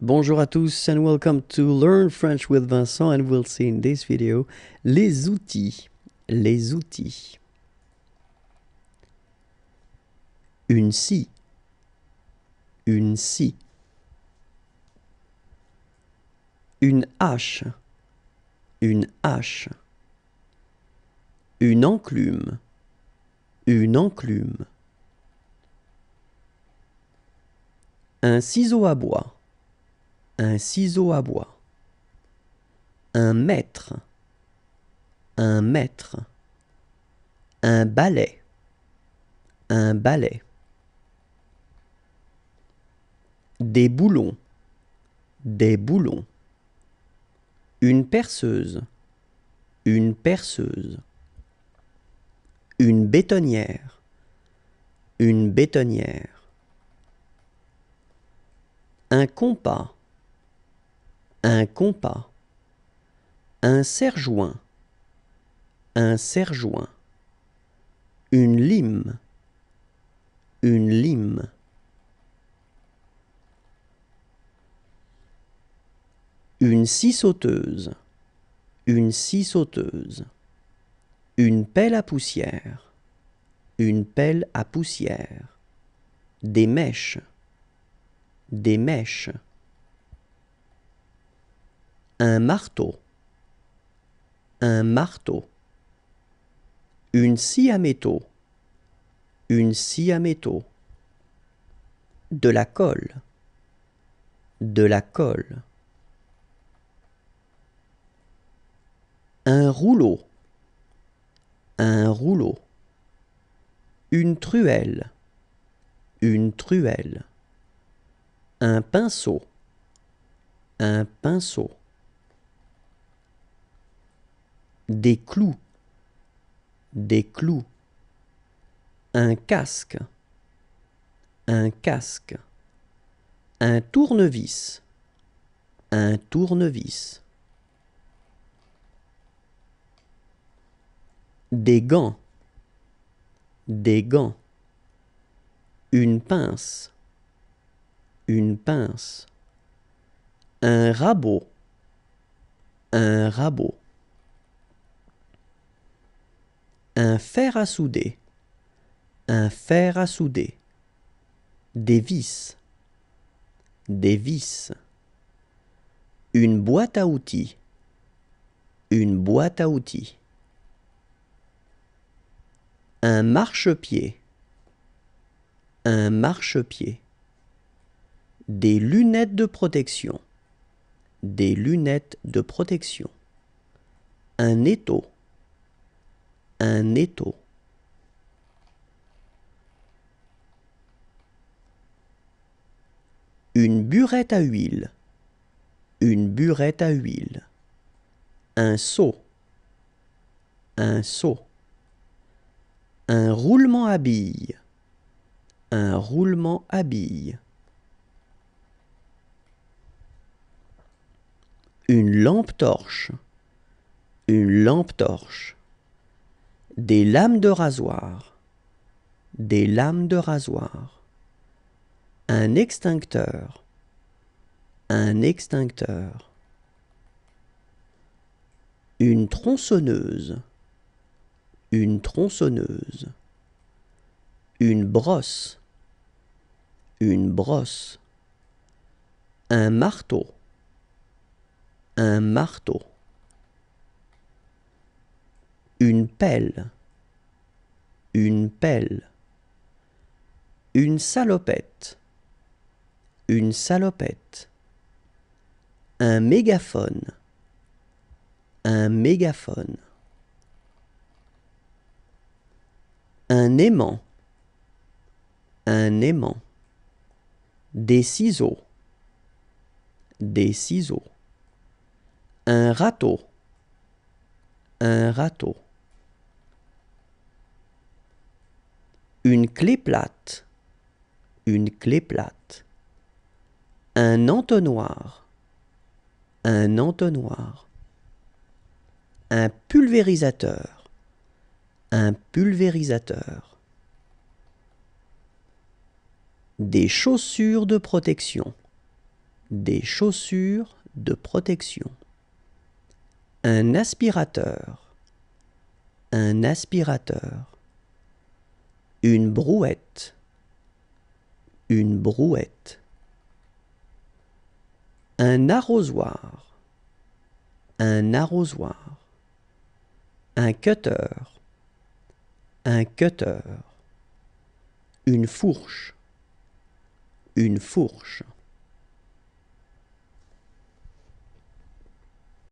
Bonjour à tous and welcome to Learn French with Vincent, and we'll see in this video les outils. Les outils. Une scie. Une scie. Une hache. Une hache. Une enclume. Une enclume. Un ciseau à bois. Un ciseau à bois. Un mètre. Un mètre. Un balai. Un balai. Des boulons. Des boulons. Une perceuse. Une perceuse. Une bétonnière. Une bétonnière. Un compas. Un compas. Un serre-joint. Un serre-joint. Une lime. Une lime. Une scie sauteuse. Une scie sauteuse. Une pelle à poussière. Une pelle à poussière. Des mèches. Des mèches. Un marteau. Un marteau. Une scie à métaux. Une scie à métaux. De la colle. De la colle. Un rouleau. Un rouleau. Une truelle. Une truelle. Un pinceau. Un pinceau. Des clous. Des clous. Un casque. Un casque. Un tournevis. Un tournevis. Des gants. Des gants. Une pince. Une pince. Un rabot. Un rabot. Un fer à souder. Un fer à souder. Des vis. Des vis. Une boîte à outils. Une boîte à outils. Un marchepied. Un marchepied. Des lunettes de protection. Des lunettes de protection. Un étau. Un étau. Une burette à huile. Une burette à huile. Un seau. Un seau. Un roulement à billes. Un roulement à billes. Une lampe torche. Une lampe torche. Des lames de rasoir. Des lames de rasoir. Un extincteur. Un extincteur. Une tronçonneuse. Une tronçonneuse. Une brosse. Une brosse. Un marteau. Un marteau. Une pelle. Une pelle. Une salopette. Une salopette. Un mégaphone. Un mégaphone. Un aimant. Un aimant. Des ciseaux. Des ciseaux. Un râteau. Un râteau. Une clé plate. Une clé plate. Un entonnoir. Un entonnoir. Un pulvérisateur. Un pulvérisateur. Des chaussures de protection. des chaussures de protection. Un aspirateur, un aspirateur. Une brouette, une brouette. Un arrosoir, un arrosoir. Un cutter, un cutter. Une fourche, une fourche.